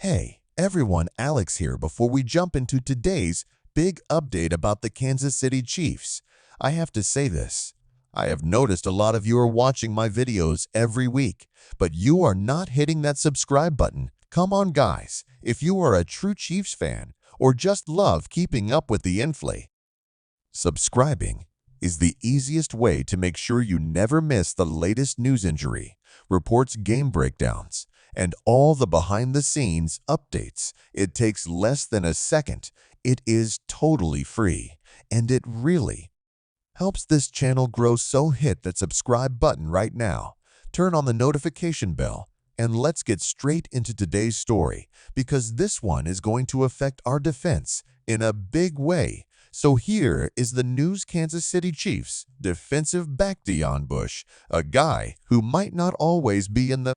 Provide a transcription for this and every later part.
Hey, everyone, Alex here before we jump into today's big update about the Kansas City Chiefs. I have to say this. I have noticed a lot of you are watching my videos every week, but you are not hitting that subscribe button. Come on, guys. If you are a true Chiefs fan or just love keeping up with the inflay, subscribing is the easiest way to make sure you never miss the latest news, injury reports, game breakdowns, and all the behind-the-scenes updates. It takes less than a second. It is totally free, and it really helps this channel grow, so hit that subscribe button right now. Turn on the notification bell, and let's get straight into today's story, because this one is going to affect our defense in a big way. So here is the news. Kansas City Chiefs defensive back Deon Bush, a guy who might not always be in the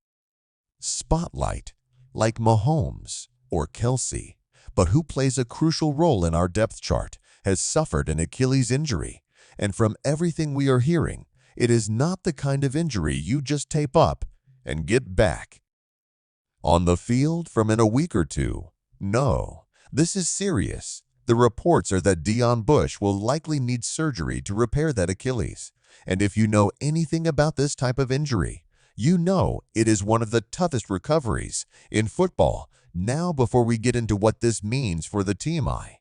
spotlight like Mahomes or Kelsey, but who plays a crucial role in our depth chart, has suffered an Achilles injury. And from everything we are hearing, it is not the kind of injury you just tape up and get back on the field from in a week or two. No, this is serious. The reports are that Deon Bush will likely need surgery to repair that Achilles. And if you know anything about this type of injury, you know it is one of the toughest recoveries in football. Now, before we get into what this means for the team, I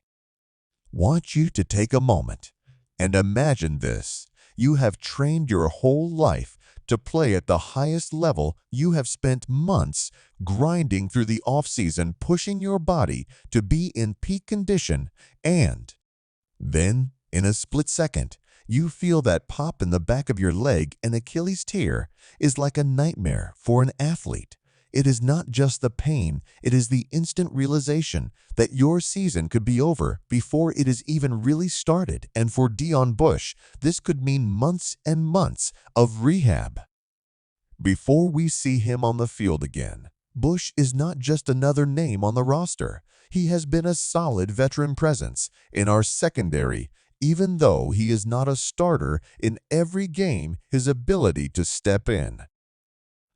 want you to take a moment and imagine this. You have trained your whole life to play at the highest level. You have spent months grinding through the offseason, pushing your body to be in peak condition, and then, in a split second, you feel that pop in the back of your leg. An Achilles tear is like a nightmare for an athlete. It is not just the pain, it is the instant realization that your season could be over before it is even really started. And for Deon Bush, this could mean months and months of rehab before we see him on the field again. Bush is not just another name on the roster. He has been a solid veteran presence in our secondary. Even though he is not a starter in every game, his ability to step in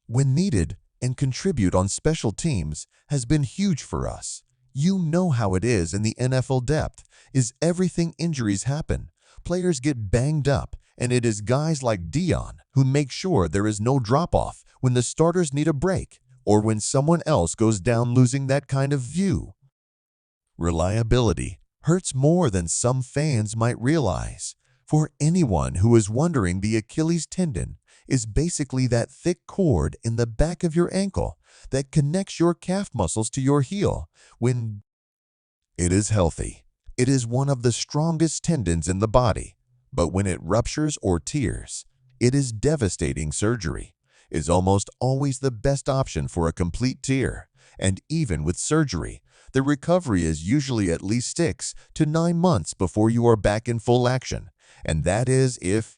when needed and contribute on special teams has been huge for us. You know how it is in the NFL. Depth is everything. Injuries happen. Players get banged up, and it is guys like Deon who make sure there is no drop-off when the starters need a break or when someone else goes down. Losing that kind of view reliability hurts more than some fans might realize. For anyone who is wondering, the Achilles tendon is basically that thick cord in the back of your ankle that connects your calf muscles to your heel. When it is healthy, it is one of the strongest tendons in the body. But when it ruptures or tears, it is devastating. Surgery is almost always the best option for a complete tear. And even with surgery, the recovery is usually at least 6 to 9 months before you are back in full action. And that is if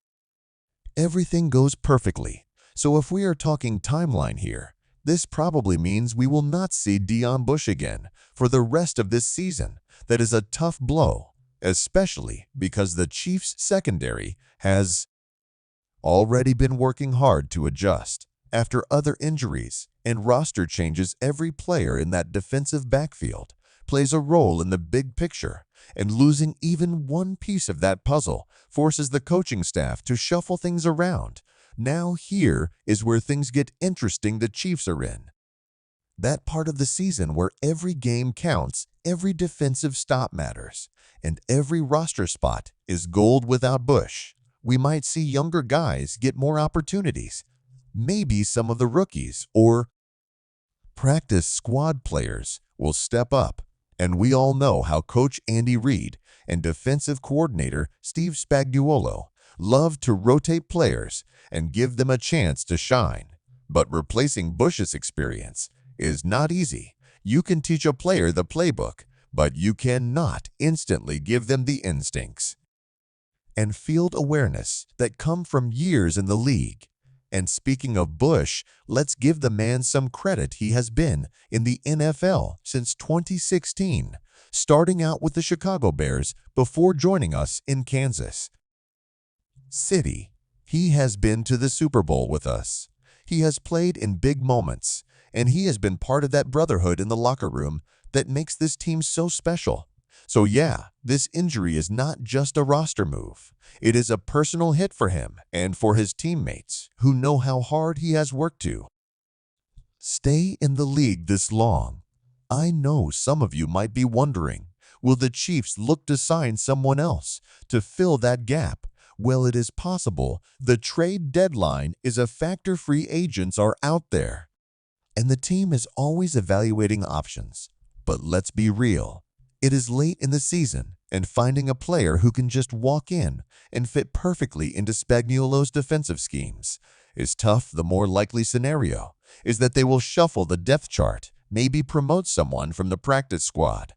everything goes perfectly. So if we are talking timeline here, this probably means we will not see Deon Bush again for the rest of this season. That is a tough blow, especially because the Chiefs' secondary has already been working hard to adjust after other injuries and roster changes. Every player in that defensive backfield plays a role in the big picture, and losing even one piece of that puzzle forces the coaching staff to shuffle things around. Now here is where things get interesting. The Chiefs are in that part of the season where every game counts, every defensive stop matters, and every roster spot is gold. Without Bush, we might see younger guys get more opportunities. Maybe some of the rookies or practice squad players will step up. And we all know how Coach Andy Reid and defensive coordinator Steve Spagnuolo love to rotate players and give them a chance to shine. But replacing Bush's experience is not easy. You can teach a player the playbook, but you cannot instantly give them the instincts and field awareness that come from years in the league. And speaking of Bush, let's give the man some credit. He has been in the NFL since 2016, starting out with the Chicago Bears before joining us in Kansas City. He has been to the Super Bowl with us. He has played in big moments and he has been part of that brotherhood in the locker room that makes this team so special. So yeah, this injury is not just a roster move. It is a personal hit for him and for his teammates who know how hard he has worked to stay in the league this long. I know some of you might be wondering, will the Chiefs look to sign someone else to fill that gap? Well, it is possible. The trade deadline is a factor. Free agents are out there, and the team is always evaluating options. But let's be real. It is late in the season, and finding a player who can just walk in and fit perfectly into Spagnuolo's defensive schemes is tough. The more likely scenario is that they will shuffle the depth chart, maybe promote someone from the practice squad,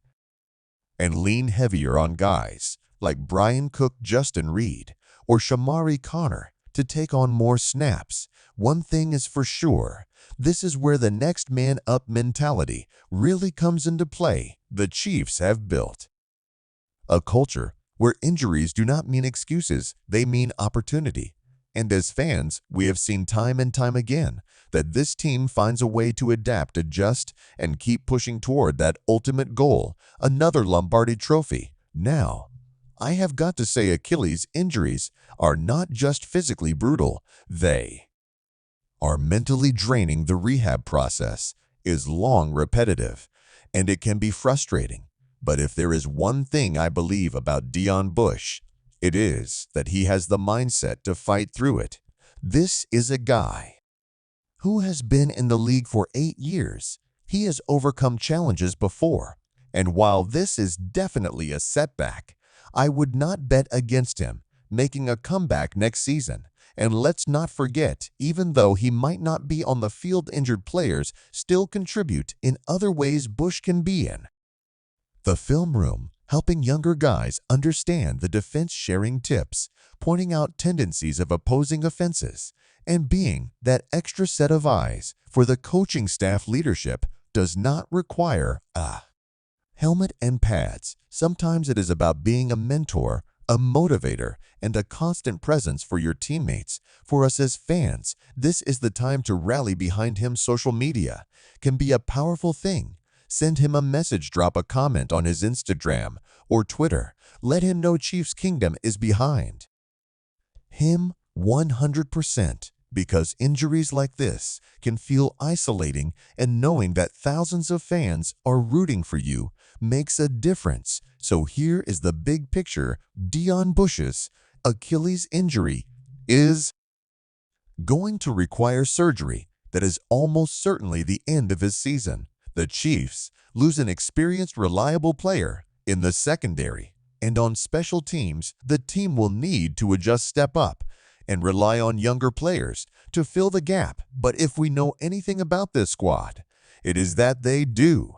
and lean heavier on guys like Brian Cook, Justin Reed, or Shamari Connor to take on more snaps. One thing is for sure, this is where the next man up mentality really comes into play. The Chiefs have built a culture where injuries do not mean excuses, they mean opportunity. And as fans, we have seen time and time again that this team finds a way to adapt, adjust, and keep pushing toward that ultimate goal, another Lombardi trophy. Now, I have got to say, Achilles injuries are not just physically brutal, they are mentally draining. The rehab process is long, repetitive, and it can be frustrating. But if there is one thing I believe about Deon Bush, it is that he has the mindset to fight through it. This is a guy who has been in the league for 8 years. He has overcome challenges before, and while this is definitely a setback, I would not bet against him making a comeback next season. And let's not forget, even though he might not be on the field, injured players still contribute in other ways. Bush can be in the film room, helping younger guys understand the defense, sharing tips, pointing out tendencies of opposing offenses, and being that extra set of eyes for the coaching staff. Leadership does not require a helmet and pads. Sometimes it is about being a mentor, a motivator, and a constant presence for your teammates. For us as fans, this is the time to rally behind him. Social media can be a powerful thing. Send him a message, drop a comment on his Instagram or Twitter. Let him know Chiefs Kingdom is behind him 100%, because injuries like this can feel isolating, and knowing that thousands of fans are rooting for you makes a difference. So here is the big picture. Deon Bush's Achilles injury is going to require surgery. That is almost certainly the end of his season. The Chiefs lose an experienced, reliable player in the secondary, and on special teams, the team will need to adjust, step up, and rely on younger players to fill the gap. But if we know anything about this squad, it is that they do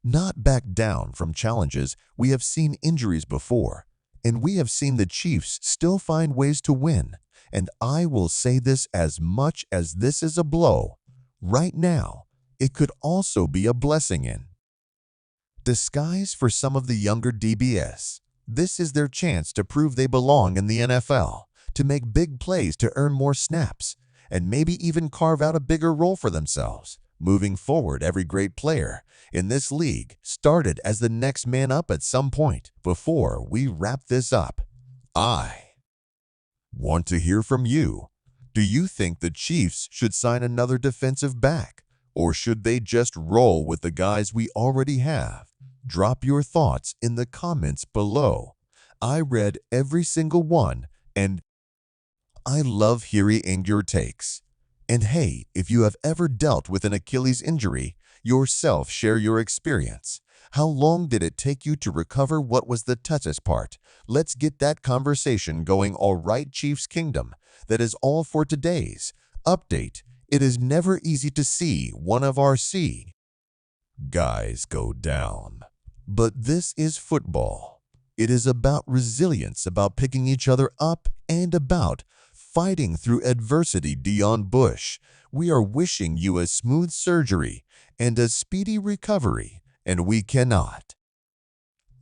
not back down from challenges. We have seen injuries before, and we have seen the Chiefs still find ways to win. And I will say this, as much as this is a blow right now, it could also be a blessing in disguise for some of the younger DBs. This is their chance to prove they belong in the NFL, to make big plays, to earn more snaps, and maybe even carve out a bigger role for themselves. Moving forward, every great player in this league started as the next man up at some point. Before we wrap this up, I want to hear from you. Do you think the Chiefs should sign another defensive back, or should they just roll with the guys we already have? Drop your thoughts in the comments below. I read every single one, and I love hearing your takes. And hey, if you have ever dealt with an Achilles injury yourself, share your experience. How long did it take you to recover? What was the toughest part? Let's get that conversation going. All right, Chiefs Kingdom, that is all for today's update. It is never easy to see one of our guys go down. But this is football. It is about resilience, about picking each other up, and about fighting through adversity. Deon Bush, we are wishing you a smooth surgery and a speedy recovery, and we cannot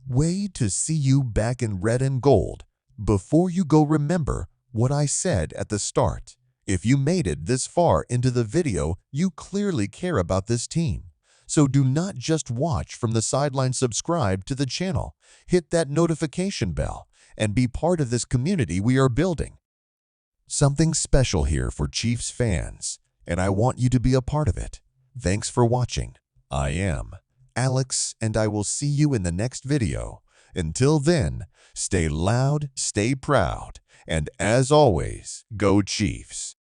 wait to see you back in red and gold. Before you go, remember what I said at the start. If you made it this far into the video, you clearly care about this team. So do not just watch from the sideline. Subscribe to the channel, hit that notification bell, and be part of this community we are building. Something special here for Chiefs fans, and I want you to be a part of it. Thanks for watching. I am Alex, and I will see you in the next video. Until then, stay loud, stay proud, and as always, go Chiefs!